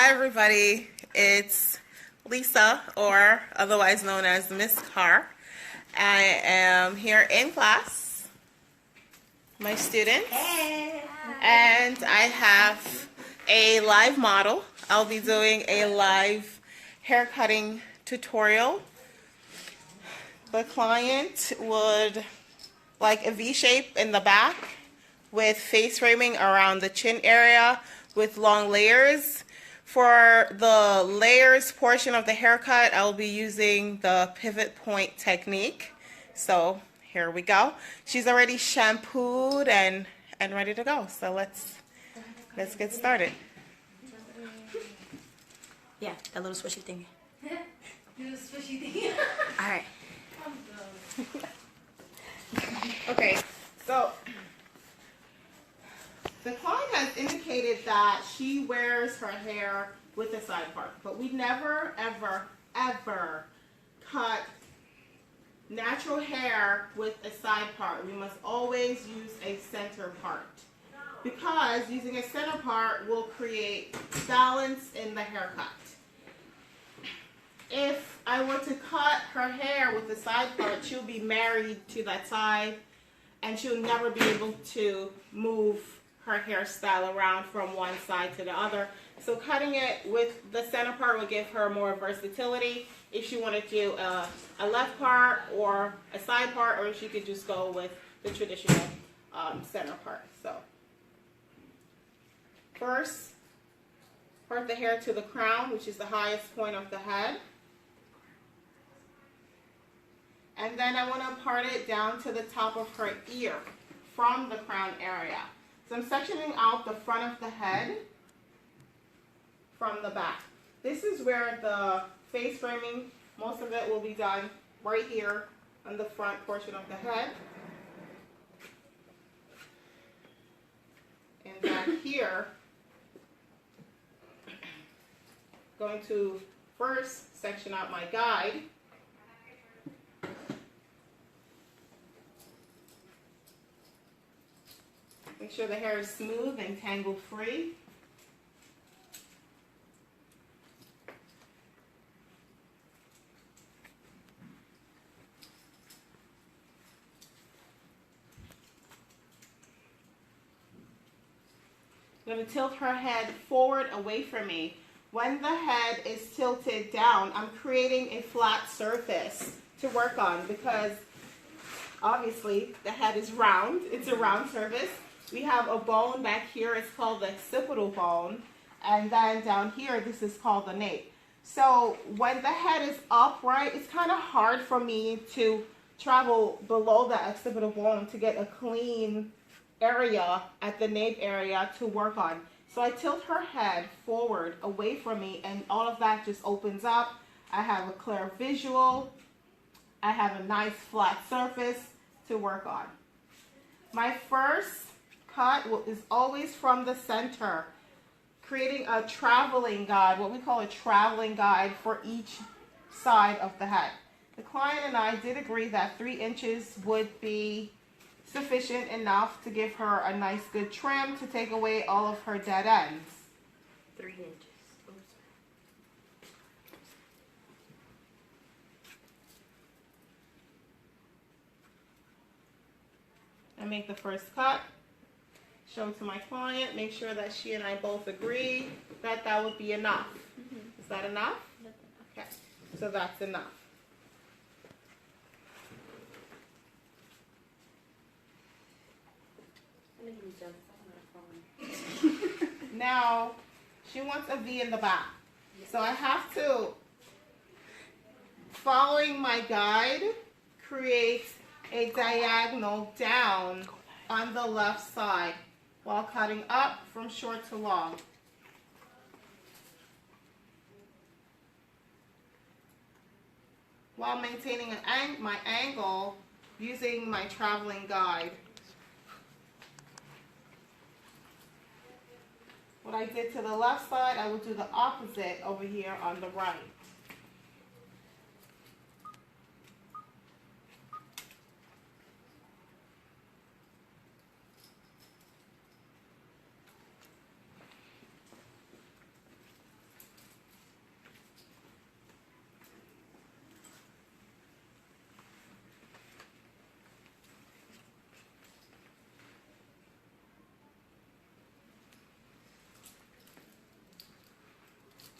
Hi everybody, it's Lisa, or otherwise known as Miss Carr. I am here in class, my students, and I have a live model. I'll be doing a live hair cutting tutorial. The client would like a V shape in the back with face framing around the chin area with long layers. For the layers portion of the haircut, I'll be using the pivot point technique. So here we go. She's already shampooed and ready to go. So let's get started. Yeah, that little swishy thing. Little swishy thing. All right. Okay, so the client has indicated that she wears her hair with a side part, but we never, ever, ever cut natural hair with a side part. We must always use a center part, because using a center part will create balance in the haircut. If I were to cut her hair with the side part, she'll be married to that side, and she'll never be able to move her hairstyle around from one side to the other. So cutting it with the center part will give her more versatility if she wanted to do a left part or a side part, or she could just go with the traditional center part. So first, part the hair to the crown, which is the highest point of the head. And then I want to part it down to the top of her ear from the crown area. So I'm sectioning out the front of the head from the back. This is where the face framing, most of it will be done right here on the front portion of the head. And then here, going to first section out my guide. Make sure the hair is smooth and tangle free. I'm going to tilt her head forward away from me. When the head is tilted down, I'm creating a flat surface to work on, because obviously the head is round. It's a round surface. We have a bone back here, it's called the occipital bone, and then down here, this is called the nape. So when the head is upright, it's kind of hard for me to travel below the occipital bone to get a clean area at the nape area to work on. So I tilt her head forward away from me, and all of that just opens up. I have a clear visual. I have a nice flat surface to work on. My first cut is always from the center, creating a traveling guide, what we call a traveling guide for each side of the head. The client and I did agree that 3 inches would be sufficient enough to give her a nice good trim to take away all of her dead ends. 3 inches. I make the first cut, show it to my client, make sure that she and I both agree that that would be enough. Is that enough? Okay, so that's enough. Now, she wants a V in the back. So I have to, following my guide, create a diagonal down on the left side while cutting up from short to long. While maintaining my angle using my traveling guide. What I did to the left side, I will do the opposite over here on the right.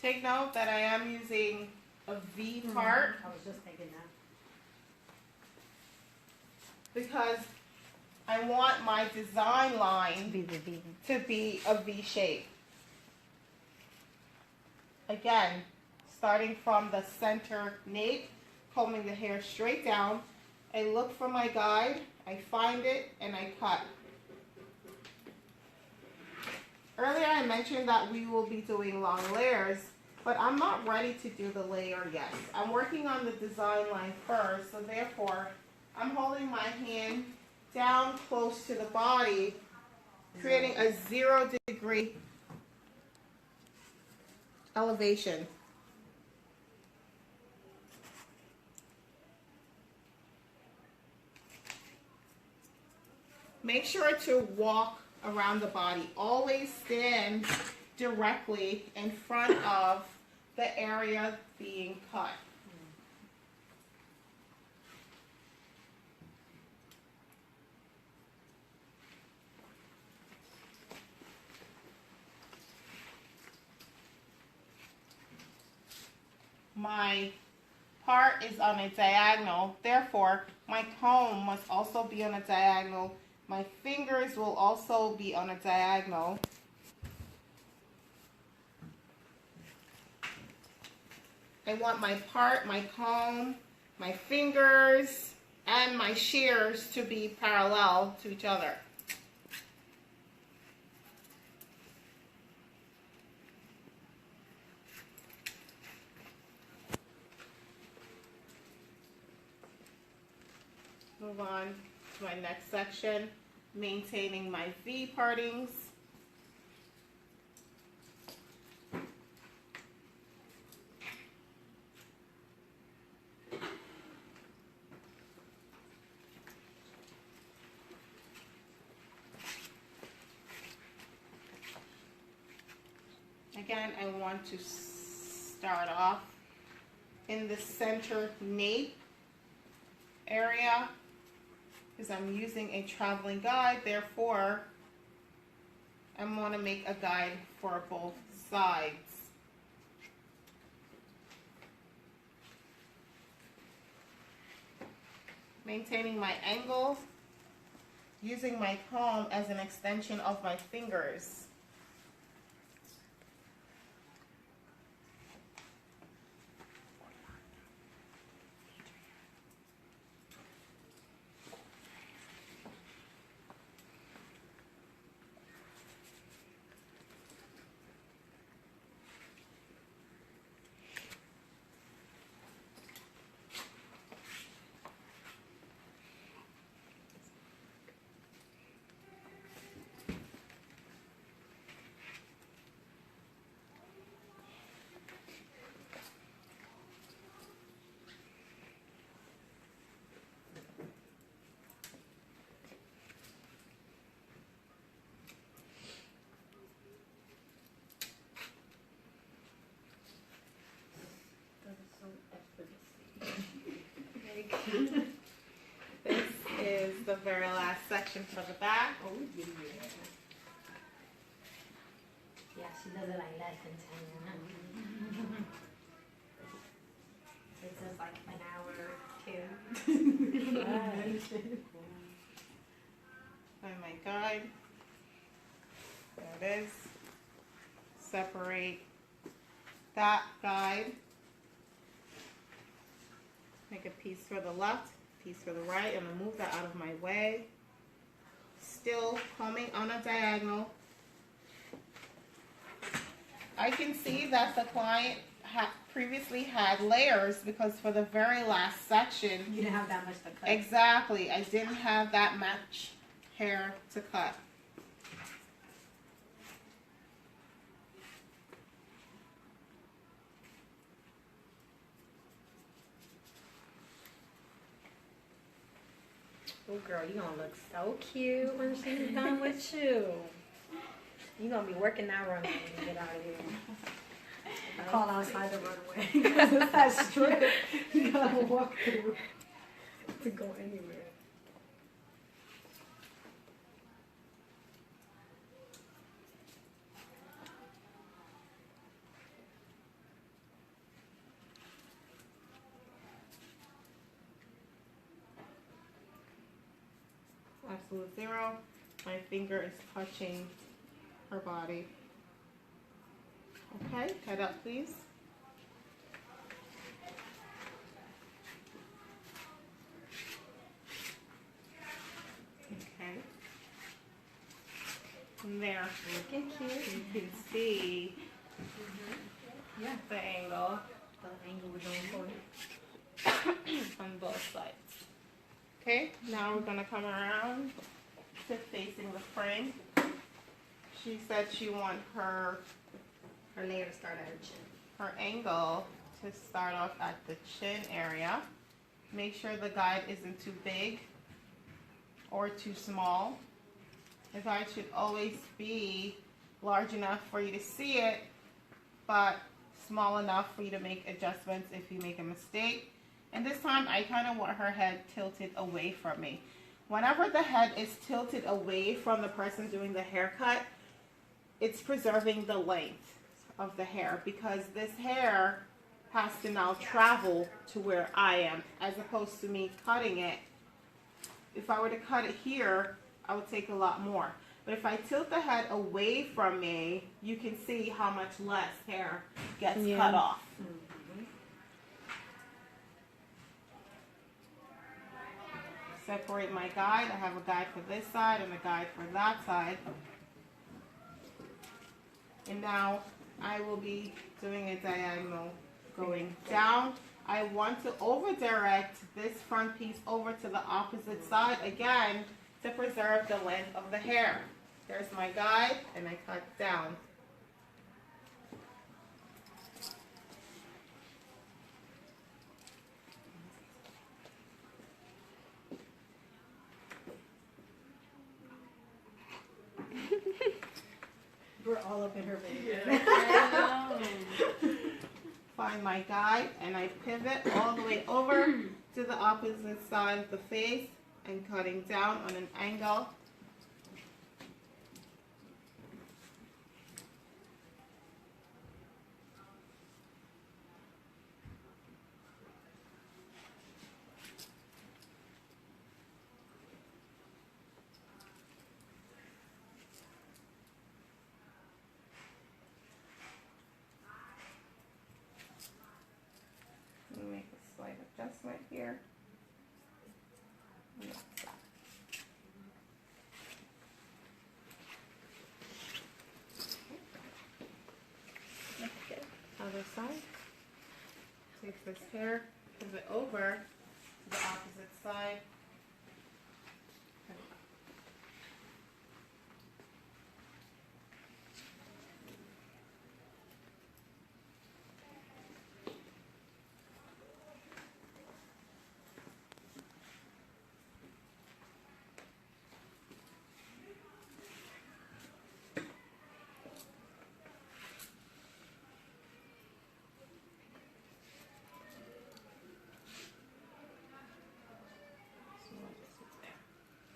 Take note that I am using a V part I was just thinking that. because I want my design line Be the V. to be a V shape. Again, starting from the center nape, combing the hair straight down. I look for my guide, I find it, and I cut. Earlier I mentioned that we will be doing long layers, but I'm not ready to do the layer yet. I'm working on the design line first, so therefore I'm holding my hand down close to the body, creating a 0-degree elevation. Make sure to walk around the body. Always stand directly in front of the area being cut. My part is on a diagonal, therefore my comb must also be on a diagonal. My fingers will also be on a diagonal. I want my part, my comb, my fingers, and my shears to be parallel to each other. Move on to my next section, maintaining my V partings. Again, I want to start off in the center nape area because I'm using a traveling guide, therefore I'm going to make a guide for both sides. Maintaining my angle, using my comb as an extension of my fingers. This is the very last section for the back. Oh, yeah. Yeah, she does it like less than 10 minutes. It says like an hour or 2. Find my guide. There it is. Separate that guide. Make a piece for the left, piece for the right. I'm going to move that out of my way. Still combing on a diagonal. I can see that the client previously had layers because for the very last section, You didn't have that much to cut. exactly, I didn't have that much hair to cut. Oh, girl, you gonna look so cute when she's done with you. You gonna be working that runway when you get out of here. Call outside the runway because it's that strip you gotta walk through to go anywhere. absolute zero. My finger is touching her body. Okay, head up please. Okay. From there, Looking cute. you can see Yeah. the angle The angle we're going for. on both sides. Okay, now we're gonna come around to facing the frame. She said she want her layer to start at her chin. her angle to start off at the chin area. Make sure the guide isn't too big or too small. The guide should always be large enough for you to see it, but small enough for you to make adjustments if you make a mistake. And this time I kind of want her head tilted away from me. Whenever the head is tilted away from the person doing the haircut, it's preserving the length of the hair, because this hair has to now travel to where I am, as opposed to me cutting it. If I were to cut it here, I would take a lot more. But if I tilt the head away from me, you can see how much less hair gets cut off. Separate my guide. I have a guide for this side and a guide for that side. And now I will be doing a diagonal going down. I want to over direct this front piece over to the opposite side again to preserve the length of the hair. There's my guide and I cut down. We're all up in her baby. Find my guide and I pivot all the way over to the opposite side of the face and cutting down on an angle. Let me make a slight adjustment here. Other side. Take this hair, pivot over to the opposite side.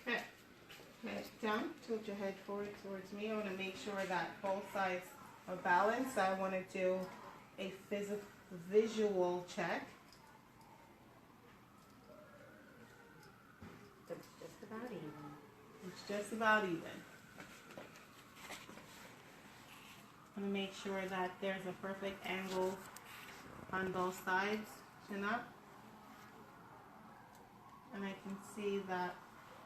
Okay, head down, tilt your head forward towards me. I want to make sure that both sides are balanced. I want to do a visual check. It's just about even. It's just about even. I want to make sure that there's a perfect angle on both sides, chin up. And I can see that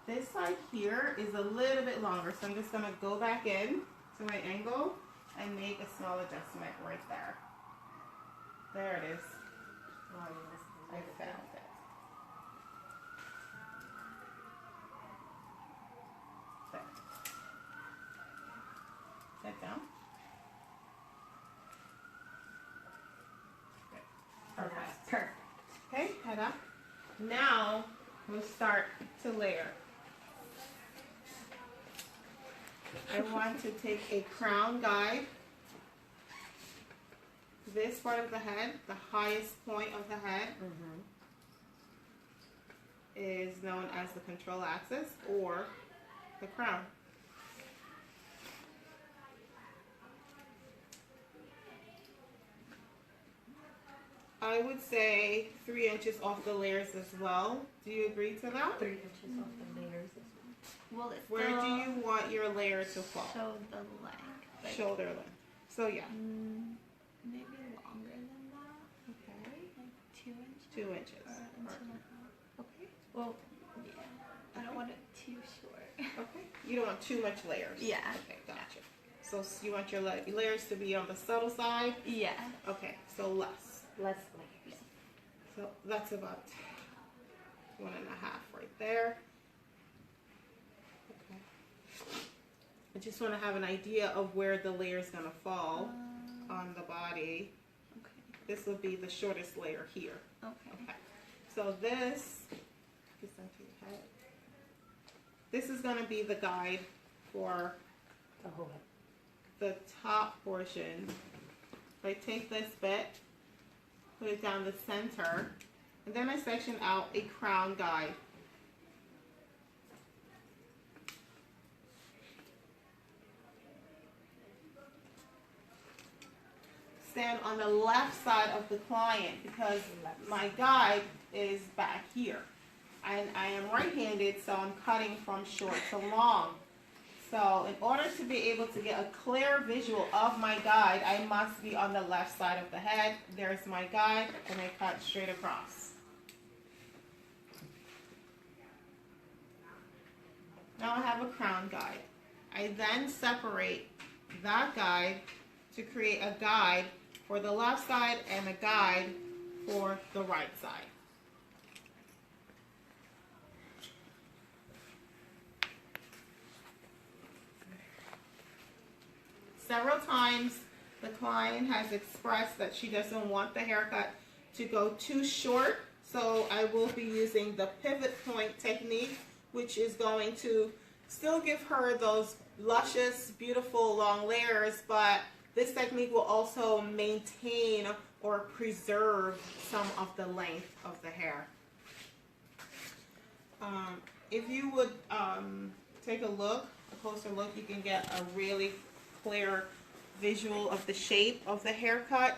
this side here is a little bit longer, so I'm just going to go back in to my angle and make a small adjustment right there. There it is. Oh, yeah, I found it. There. Head down. Good. Perfect. Perfect. Okay, head up. Now we'll start to layer. I want to take a crown guide. This part of the head, the highest point of the head, is known as the control axis or the crown. I would say 3 inches off the layers as well. Do you agree to that? 3 inches off the layers. Will it Where still do you want your layer to fall? show the length? Like, Shoulder length. So yeah. maybe longer than that. Okay. Like 2 inches. 2 inches. Or inch and a half. Okay. Well, yeah. I don't want it too short. Okay. You don't want too much layers. Yeah. Okay, gotcha. So you want your layers to be on the subtle side? Yeah. Okay, so less. Less layers. So that's about 1.5 right there. Okay. I just want to have an idea of where the layer is going to fall on the body. Okay. This will be the shortest layer here. Okay. Okay. So this is into your head. This is going to be the guide for The whole head. the top portion. I take this bit, put it down the center, and then I section out a crown guide. Stand on the left side of the client because my guide is back here. And I am right-handed, so I'm cutting from short to long. So in order to be able to get a clear visual of my guide, I must be on the left side of the head. There's my guide, and I cut straight across. Now I have a crown guide. I then separate that guide to create a guide for the left side and a guide for the right side. Several times the client has expressed that she doesn't want the haircut to go too short, so I will be using the pivot point technique, which is going to still give her those luscious, beautiful long layers, but this technique will also maintain or preserve some of the length of the hair. If you would take a closer look, you can get a really clear visual of the shape of the haircut.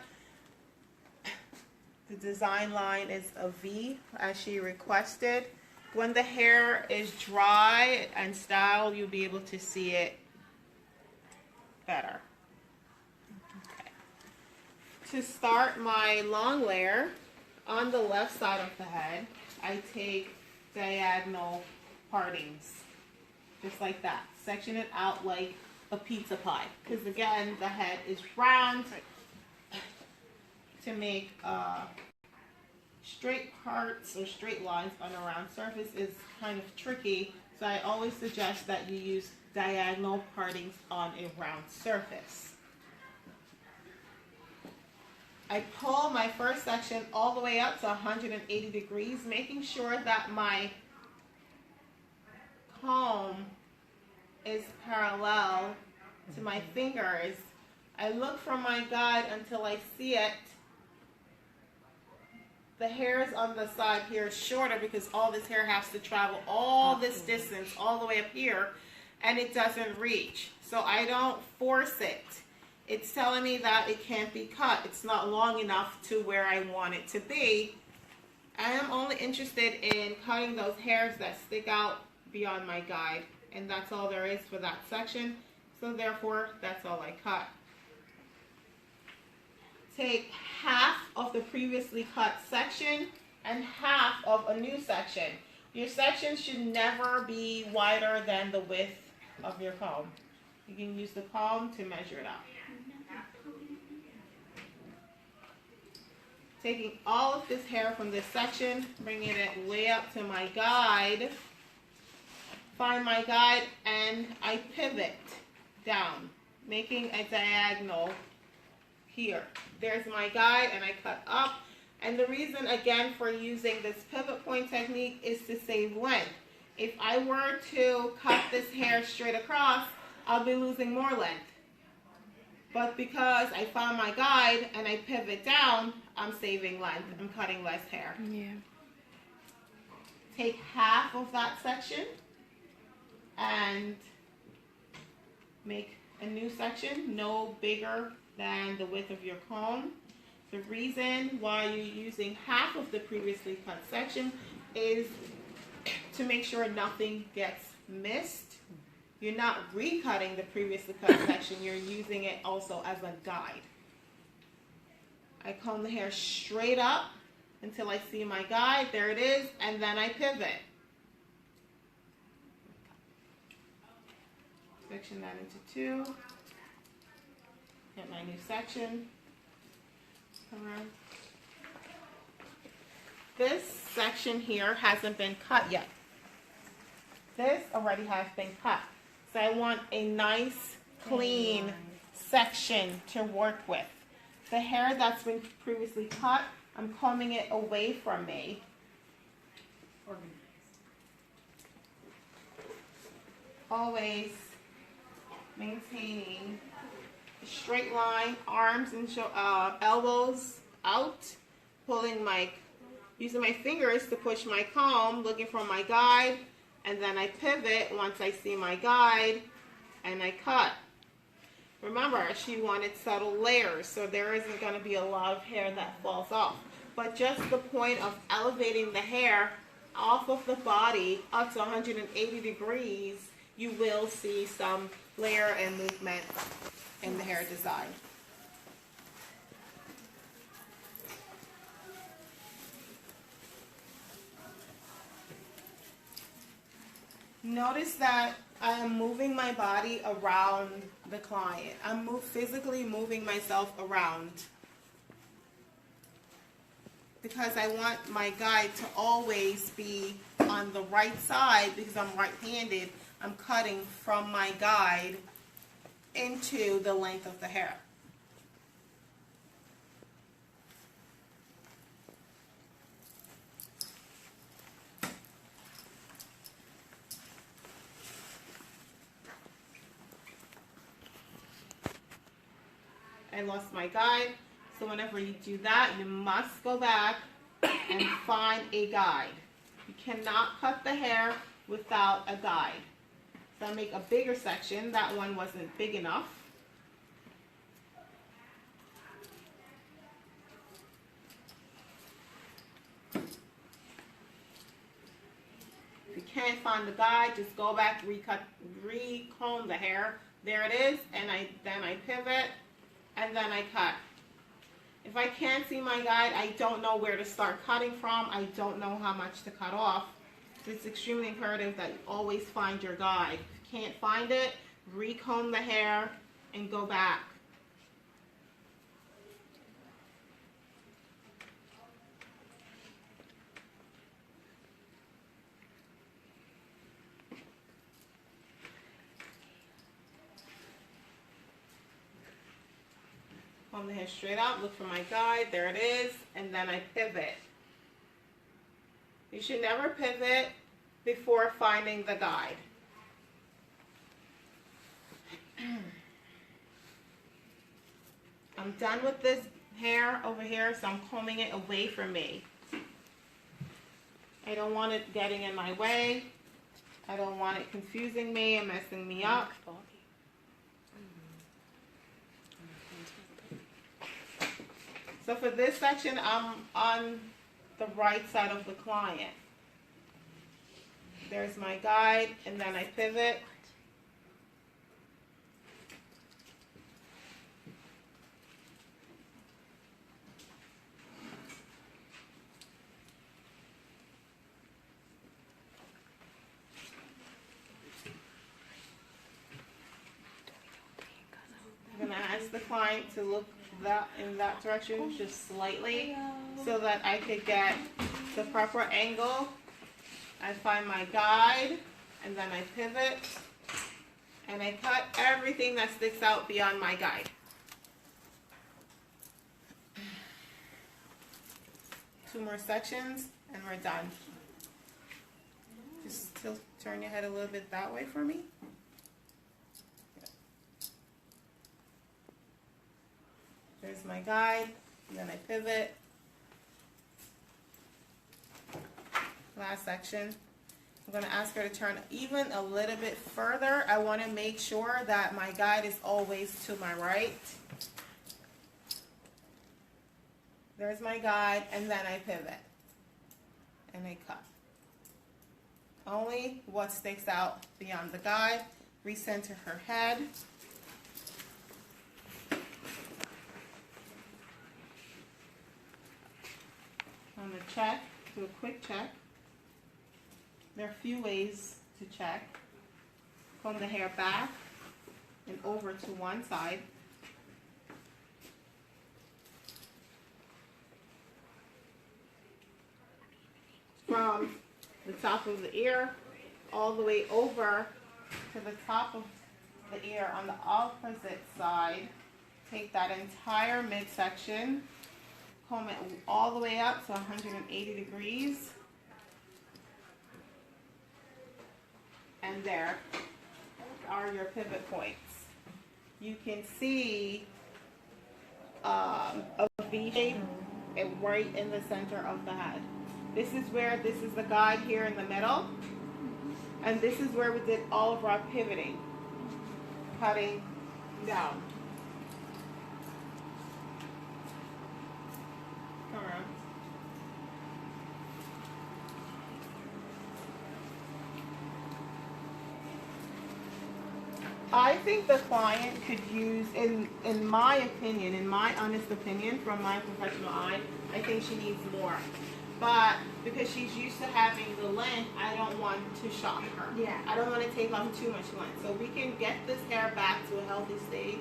The design line is a V as she requested. When the hair is dry and styled, you'll be able to see it better. Okay. To start my long layer, on the left side of the head, I take diagonal partings, just like that. Section it out like a pizza pie, because again, the head is round. To make straight parts or straight lines on a round surface is kind of tricky, so I always suggest that you use diagonal partings on a round surface. I pull my first section all the way up to 180 degrees, making sure that my comb is parallel to my fingers. I look for my guide until I see it. The hairs on the side here is shorter because all this hair has to travel all this distance all the way up here, and it doesn't reach. So I don't force it. It's telling me that it can't be cut. It's not long enough to where I want it to be. I am only interested in cutting those hairs that stick out beyond my guide, and that's all there is for that section. So therefore, that's all I cut. Take half of the previously cut section and half of a new section. Your section should never be wider than the width of your comb. You can use the comb to measure it out. Taking all of this hair from this section, bringing it way up to my guide. Find my guide and I pivot down, making a diagonal here. There's my guide and I cut up. And the reason again for using this pivot point technique is to save length. If I were to cut this hair straight across, I'll be losing more length. But because I found my guide and I pivot down, I'm saving length. I'm cutting less hair. Yeah. Take half of that section and make a new section, no bigger than the width of your comb. The reason why you're using half of the previously cut section is to make sure nothing gets missed, you're not recutting the previously cut section, you're using it also as a guide. I comb the hair straight up until I see my guide, there it is, and then I pivot. Section that into two. Get my new section. Come around. This section here hasn't been cut yet. This already has been cut. So I want a nice, clean section to work with. The hair that's been previously cut, I'm combing it away from me. Always maintaining a straight line, arms and elbows out, using my fingers to push my comb, looking for my guide, and then I pivot once I see my guide, and I cut. Remember, she wanted subtle layers, so there isn't going to be a lot of hair that falls off. But just the point of elevating the hair off of the body up to 180 degrees, you will see some layer and movement in the hair design. Notice that I am moving my body around the client. I'm physically moving myself around because I want my guide to always be on the right side because I'm right-handed. I'm cutting from my guide into the length of the hair. I lost my guide, so whenever you do that, you must go back and find a guide. You cannot cut the hair without a guide. So I make a bigger section. That one wasn't big enough. If you can't find the guide, just go back, recomb the hair. There it is, and then I pivot, and then I cut. If I can't see my guide, I don't know where to start cutting from. I don't know how much to cut off. It's extremely imperative that you always find your guide. If you can't find it, recomb the hair and go back. Comb the hair straight out, look for my guide, there it is, and then I pivot. You should never pivot before finding the guide. I'm done with this hair over here, so I'm combing it away from me. I don't want it getting in my way. I don't want it confusing me and messing me up. So for this section, I'm on the right side of the client. There's my guide, and then I pivot. I'm going to ask the client to look in that direction just slightly so that I could get the proper angle. I find my guide and then I pivot and I cut everything that sticks out beyond my guide. Two more sections and we're done. Just turn your head a little bit that way for me. There's my guide, and then I pivot. Last section. I'm going to ask her to turn even a little bit further. I want to make sure that my guide is always to my right. There's my guide, and then I pivot. And I cut. only what sticks out beyond the guide. Recenter her head. On the check, do a quick check. There are a few ways to check. Comb the hair back and over to one side. From the top of the ear all the way over to the top of the ear on the opposite side. Take that entire midsection, comb it all the way up to 180 degrees. And there are your pivot points. You can see a V shape right in the center of the head. This is the guide here in the middle. And this is where we did all of our pivoting, cutting down. Come around. I think the client could use, in my opinion, in my honest opinion, from my professional eye, I think she needs more. But because she's used to having the length, I don't want to shock her. Yeah. I don't want to take on too much length. So we can get this hair back to a healthy state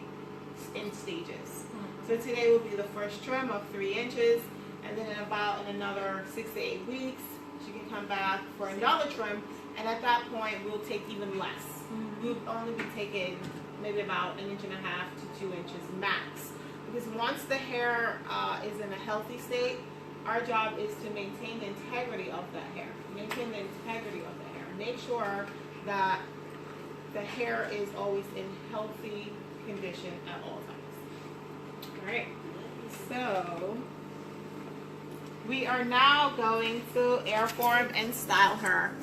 in stages. So today will be the first trim of 3 inches, and then in another 6 to 8 weeks, she can come back for another trim, and at that point, we'll take even less. We'll only be taking maybe about 1.5 to 2 inches max. Because once the hair is in a healthy state, our job is to maintain the integrity of that hair. Maintain the integrity of the hair. Make sure that the hair is always in healthy condition at all times. Alright, so we are now going to airform and style her.